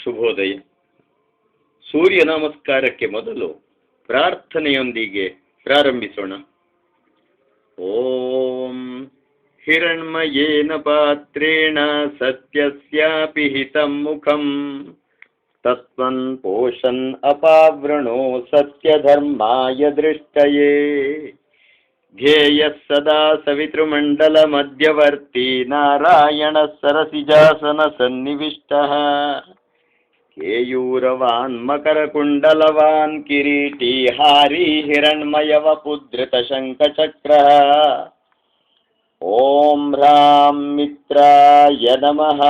ಶುಭೋದಯ. ಸೂರ್ಯ ನಮಸ್ಕಾರಕ್ಕೆ ಮೊದಲು ಪ್ರಾರ್ಥನೆಯೊಂದಿಗೆ ಪ್ರಾರಂಭಿಸೋಣ. ಓಂ ಹಿರಣ್ಮಯೇನ ಪಾತ್ರೇಣ ಸತ್ಯಸ್ಯಾಪಿ ಹಿತಂ ಮುಖಂ ತತ್ವನ್ ಪೋಷನ್ ಅಪಾವೃಣೋ ಸತ್ಯಧರ್ಮಾಯ ದೃಷ್ಟಯೇ ಧ್ಯೇಯಃ ಸದಾ ಸವಿತೃಮಂಡಲ ಮಧ್ಯವರ್ತಿ ನಾರಾಯಣ ಸರಸಿಜಾಸನ ಸನ್ನಿವಿಷ್ಟಃ ಕೇಯೂರವಾನ್ ಮಕರಕುಂಡಲವಾನ್ ಕಿರೀಟಿ ಹಾರಿ ಹಿರಣ್ಮಯವ ಪುದ್ರತ ಶಂಖಚಕ್ರಃ. ಓಂ ಹ್ರಾಂ ಮಿತ್ರಾಯ ನಮಃ.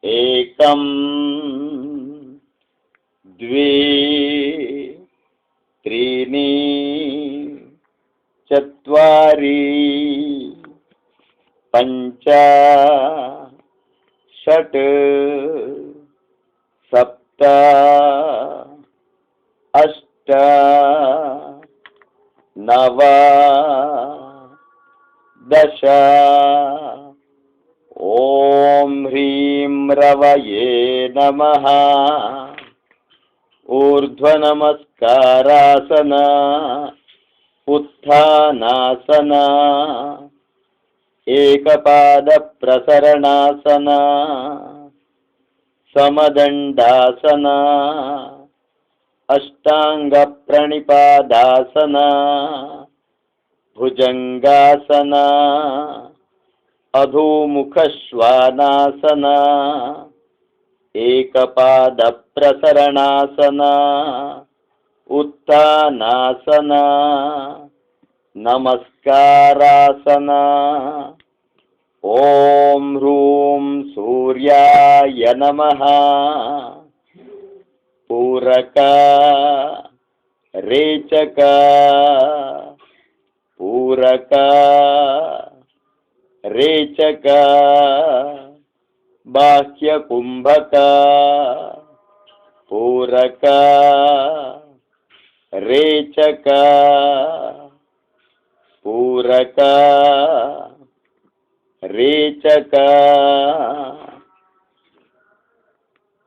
ಏಕಂ ದ್ವೇ ತ್ರೀಣಿ ಚತ್ವಾರಿ ಪಂಚ ಷಟ್ ಸಪ್ತ ಅಷ್ಟ ನವ ದಶ. ಓಂ ಹ್ರೀಂ ರವಯೇ ನಮಃ. ಊರ್ಧ್ವನಮಸ್ಕಾರಾಸನ ಉತ್ಥಾನಾಸನ ಏಕಪಾದ ಪ್ರಸರಣಾಸನ ಸಮದಂಡಾಸನ ಅಷ್ಟಾಂಗ ಪ್ರಣಿಪಾದಾಸನ ಭುಜಂಗಾಸನ ಅಧೋಮುಖ ಶ್ವಾನಾಸನ ಏಕಪಾದ ಪ್ರಸರಣಾಸನ ಉತ್ಥಾನಾಸನ ನಮಸ್ಕಾರಾಸನ. ಓಂ ಹ್ರೂಂ ಸೂರ್ಯಾಯ ನಮಃ. ಪೂರಕ ರೇಚಕ ಪೂರಕ ರೇಚಕ ಬಾಹ್ಯ ಕುಂಭಕ ಪೂರಕ ರೇಚಕ ಪೂರಕ ರೇಚಕ.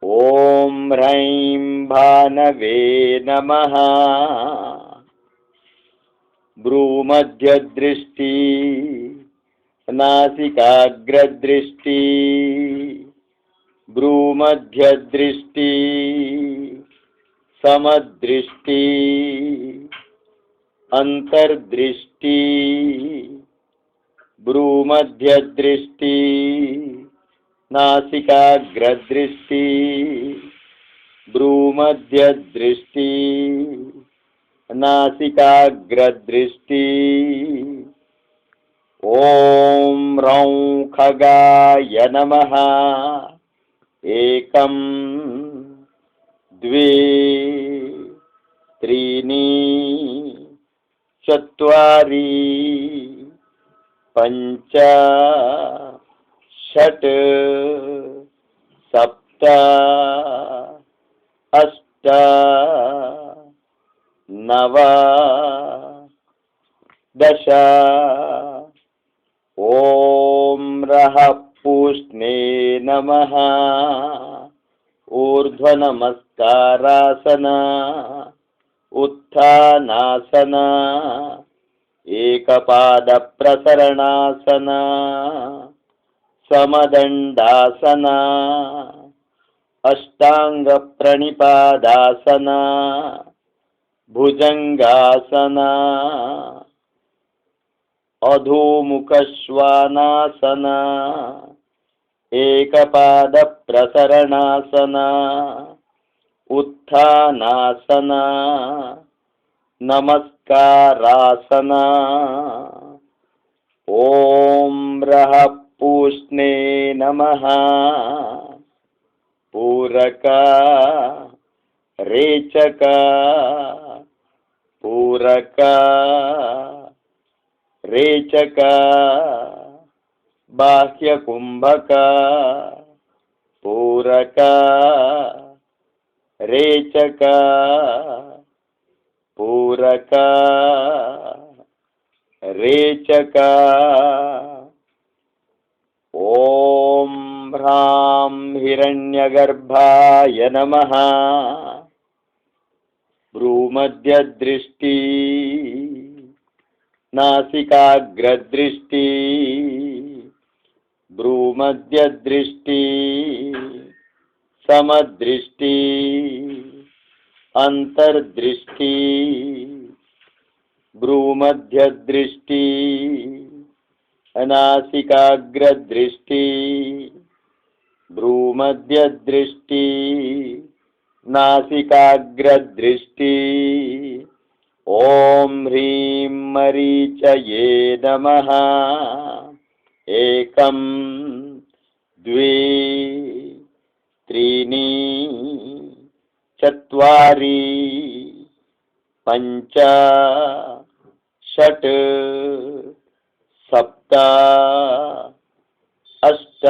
ಓಂ ಹ್ರೈಂ ಭಾನವೇ ನಮಃ. ಭ್ರೂಮಧ್ಯದೃಷ್ಟಿ ನಾಸಿಕಾಗ್ರದೃಷ್ಟಿ ಭ್ರೂಮಧ್ಯದೃಷ್ಟಿ ಸಮದೃಷ್ಟಿ ಅಂತರ್ದೃಷ್ಟಿ ಭ್ರೂಮಧ್ಯದೃಷ್ಟಿ ನಾಸಿಕಾಗ್ರದೃಷ್ಟಿ ಭ್ರೂಮಧ್ಯದೃಷ್ಟಿ ನಾಸಿಕಾಗ್ರದೃಷ್ಟಿ. ಓಂ ರೌಂ ಖಗಾಯ ನಮಃ. ಏಕಂ ದ್ವೇ ತ್ರೀಣಿ ಚತ್ವಾರಿ ಪಂಚ ಷಟ್ ಸಪ್ತ ಅಷ್ಟ ನವ ದಶ. ಓಂ ರಃ ಪೂಷ್ಣೇ ನಮಃ. ಊರ್ಧ್ವನಮಸ್ಕಾರಾಸನ ಉತ್ಥಾನಾಸನ ಏಕಪಾದ ಪ್ರಸರಣಾಸನ ಸಮದಂಡಾಸನ ಅಷ್ಟಾಂಗ ಪ್ರಣಿಪಾದಾಸನ ಭುಜಂಗಾಸನ ಅಧೋಮುಖ ಶ್ವಾನಾಸನ ಏಕಪಾದ ಪ್ರಸರಣಾಸನ ಉತ್ಥಾನಾಸನ ನಮಸ್ಕಾರಾಸನ. ಓಂ ರಃ ಪೂಷ್ಣೇ ನಮಃ. ಪೂರಕ ರೇಚಕ ಪೂರಕ ರೇಚಕ ಬಾಹ್ಯ ಕುಂಭಕ ಪೂರಕ ರೇಚಕ ಪೂರಕ ರೇಚಕ. ಓಂ ಭ್ರಾಂ ॐ हिरण्यगर्भाय नमः। भ्रूमध्यदृष्टि नासिकाग्रदृष्टि भ्रूमध्यदृष्टि समदृष्टि अंतर्दृष्टि भ्रूमध्यदृष्टि नासिकाग्रदृष्टि भ्रूमध्यदृष्टि नासिकाग्रदृष्टि। ॐ ह्रीं मरीचये नमः। एकं द्वे त्रीणि चत्वारि पञ्च षट् सप्त अष्ट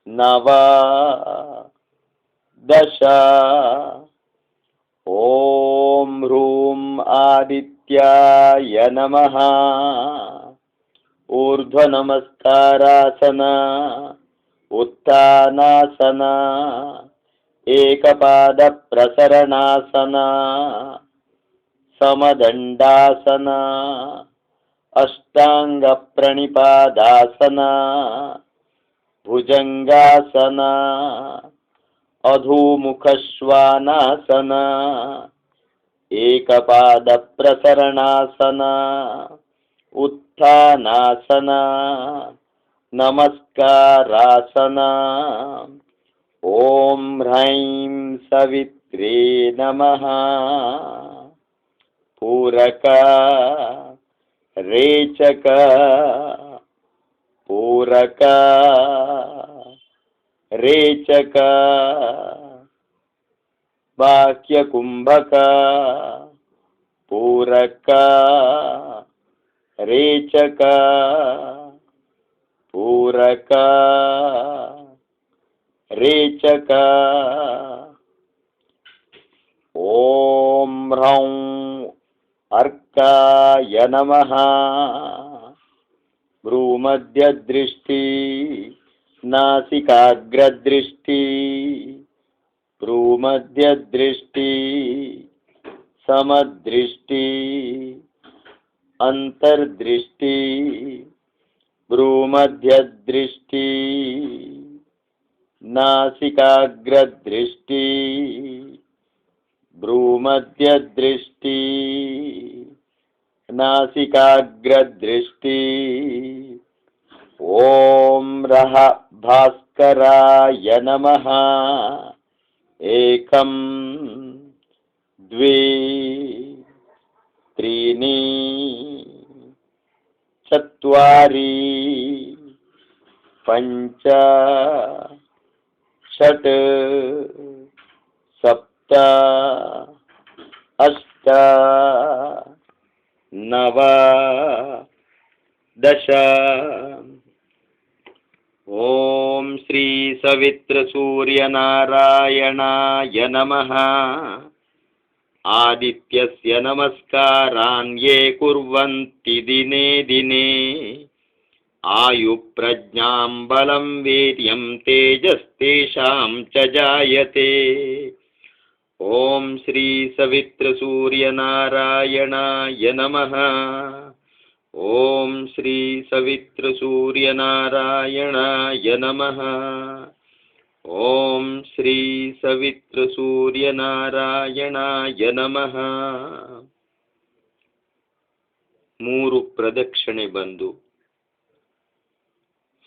नव दश। ॐ ह्रूं आदित्याय नमः। ऊर्ध्वनमस्कारासन उत्थानासन एकपादप्रसरणासन समदण्डासन अष्टाङ्गप्रणिपादासन भुजंगासन अधोमुखश्वानासन एकपादप्रसरणासन उत्थानासन नमस्कारासन। ॐ ह्रैं सवित्रे नमः। पूरक रेचक पूरक रेचक वाक्यकुंभक पूरक रेचक पूरक रेचक। ॐ ह्रौं अर्काय नमः। भ्रूमध्यदृष्टि नासिकाग्रदृष्टि भ्रूमध्यदृष्टि समदृष्टि अंतर्दृष्टि भ्रूमध्यदृष्टि नासिकाग्रदृष्टि भ्रूमध्यदृष्टि नासिकाग्रदृष्टि। ॐ रः भास्कराय नमः। एकं द्वे त्रीणि चत्वारि पञ्च षट् सप्त अष्ट नव दश। ॐ श्री सवित्र सूर्यनारायणाय नमः। आदित्यस्य नमस्कारान् ये कुर्वन्ति दिने दिने आयुप्रज्ञां बलं वीर्यं तेजस्तेषां च जायते। ॐ श्री सवित्र सूर्यनारायणाय नमः। ॐ श्री सवित्र सूर्यनारायणाय नमः। ॐ श्री सवित्र सूर्यनारायणाय नमः। ಮೂರು ಪ್ರದಕ್ಷಿಣೆ ಬಂದು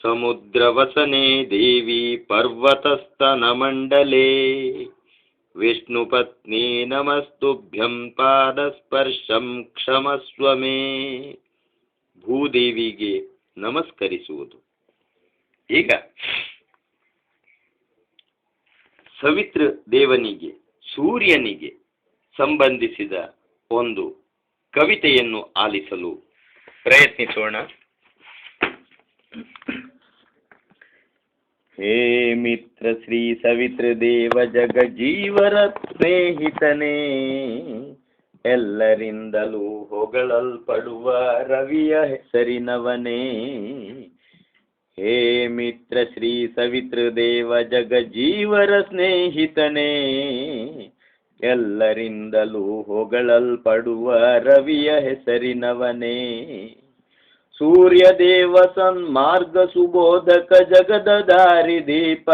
ಸಮುದ್ರವಸನೆ ದೇವಿ ಪರ್ವತಸ್ತನಮಂಡಲೇ ವಿಷ್ಣುಪತ್ನಿ ನಮಸ್ತುಭ್ಯಂ ಪಾದಸ್ಪರ್ಶಂ ಕ್ಷಮಸ್ವ ಮೇ. ಭೂದೇವಿಗೆ ನಮಸ್ಕರಿಸುವುದು. ಈಗ ಸವಿತ್ರ ದೇವನಿಗೆ ಸೂರ್ಯನಿಗೆ ಸಂಬಂಧಿಸಿದ ಒಂದು ಕವಿತೆಯನ್ನು ಆಲಿಸಲು ಪ್ರಯತ್ನಿಸೋಣ. ಹೇ ಮಿತ್ರ ಶ್ರೀ ಸವಿತ್ರ ದೇವ ಜಗಜೀವರ ಸ್ನೇಹಿತನೇ, ಎಲ್ಲರಿಂದಲೂ ಹೊಗಳಲ್ಪಡುವ ರವಿಯ ಹೆಸರಿನವನೇ, ಹೇ ಮಿತ್ರ ಶ್ರೀ ಸವಿತೃದೇವ ಜಗಜೀವರ ಸ್ನೇಹಿತನೇ, ಎಲ್ಲರಿಂದಲೂ ಹೊಗಳಲ್ಪಡುವ ರವಿಯ ಹೆಸರಿನವನೇ, ಸೂರ್ಯದೇವ ಸನ್ಮಾರ್ಗ ಸುಬೋಧಕ ಜಗದ ದಾರಿದೀಪ,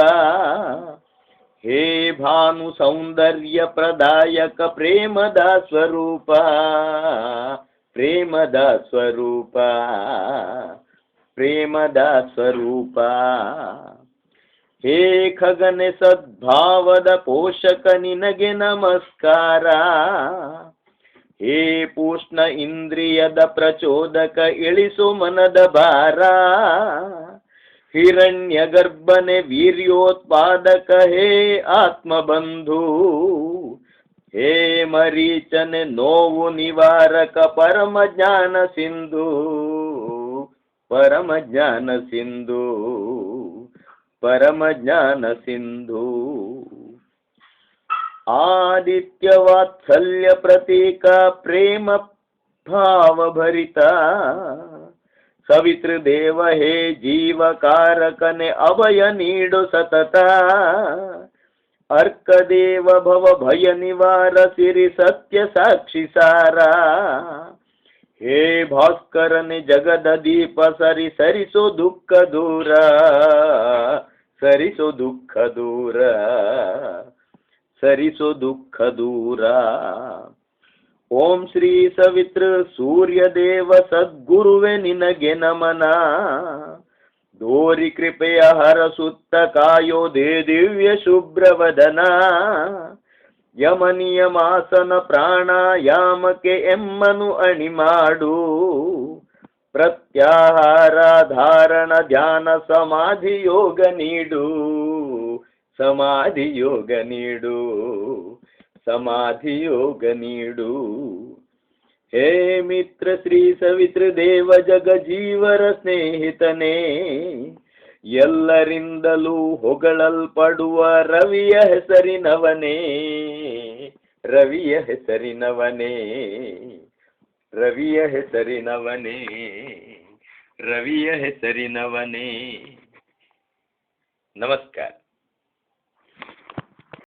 ಹೇ ಭಾನು ಸೌಂದರ್ಯ ಪ್ರದಾಯಕ ಪ್ರೇಮದ ಸ್ವರೂಪ, ಪ್ರೇಮದ ಸ್ವರೂಪ, ಪ್ರೇಮದ ಸ್ವರೂಪ, ಹೇ ಖಗನೆ ಸದ್ಭಾವದ ಪೋಷಕ ನಿನಗೆ ನಮಸ್ಕಾರ, ಹೇ ಪೂಷ್ಣ ಇಂದ್ರಿಯದ ಪ್ರಚೋದಕ ಇಳಿಸು ಮನದ ಭಾರ, ಹಿರಣ್ಯ ಗರ್ಭನೆ ವೀರ್ಯೋತ್ಪಾದಕ ಹೇ ಆತ್ಮಬಂಧು, ಹೇ ಮರೀಚನೆ ನೋವು ನಿವಾರಕ ಪರಮ ಜ್ಞಾನ ಸಿಂಧು, ಪರಮ ಜ್ಞಾನ ಸಿಂಧು, ಪರಮ ಜ್ಞಾನ ಸಿಂಧು, ಆದಿತ್ಯ ವಾತ್ಸಲ್ಯ ಪ್ರತೀಕ ಪ್ರೇಮ ಭಾವಭರಿತ, ಸವಿತೃದೇವ ಹೇ ಜೀವಕಾರಕನೆ ಅಭಯ ನೀಡು ಸತತ, ಅರ್ಕದೇವ ಭವ ಭಯ ನಿವಾರ ಸಿರಿ ಸತ್ಯ ಸಾಕ್ಷಿ ಸಾರ, ಹೇ ಭಾಸ್ಕರನೆ ಜಗದ ದೀಪ ಸರಿ ಸರಿಸೋ ದುಃಖ ದೂರ, ಸರಿಸೋ ದುಃಖ ದೂರ, ಸರಿಸೋ ದುಃಖ ದೂರ. ಓಂ ಶ್ರೀ ಸವಿತೃ ಸೂರ್ಯದೇವ ಸದ್ಗುರುವೆ ನಿನಗೆ ನಮನ, ದೋರಿ ಕೃಪೆಯ ಹರಸುತ್ತ ಕಾಯೋ ದೇ ದಿವ್ಯ ಶುಭ್ರವದನ, ಯಮನಿಯಮಾಸನ ಪ್ರಾಣಾಯಾಮಕ್ಕೆ ಎಮ್ಮನು ಅಣಿ ಮಾಡು, ಪ್ರತ್ಯಾಹಾರ ಧಾರಣ ಧ್ಯಾನ ಸಮಾಧಿ ಯೋಗ ನೀಡು, ಸಮಾಧಿ ಯೋಗ ನೀಡು, ಸಮಾಧಿ ಯೋಗ ನೀಡು. ಹೇ ಮಿತ್ರ ಶ್ರೀ ಸವಿತೃದೇವ ಜಗಜೀವರ ಸ್ನೇಹಿತನೇ, ಎಲ್ಲರಿಂದಲೂ ಹೊಗಳಲ್ಪಡುವ ರವಿಯ ಹೆಸರಿನವನೇ, ರವಿಯ ಹೆಸರಿನವನೇ, ರವಿಯ ಹೆಸರಿನವನೇ, ರವಿಯ ಹೆಸರಿನವನೇ. ನಮಸ್ಕಾರ.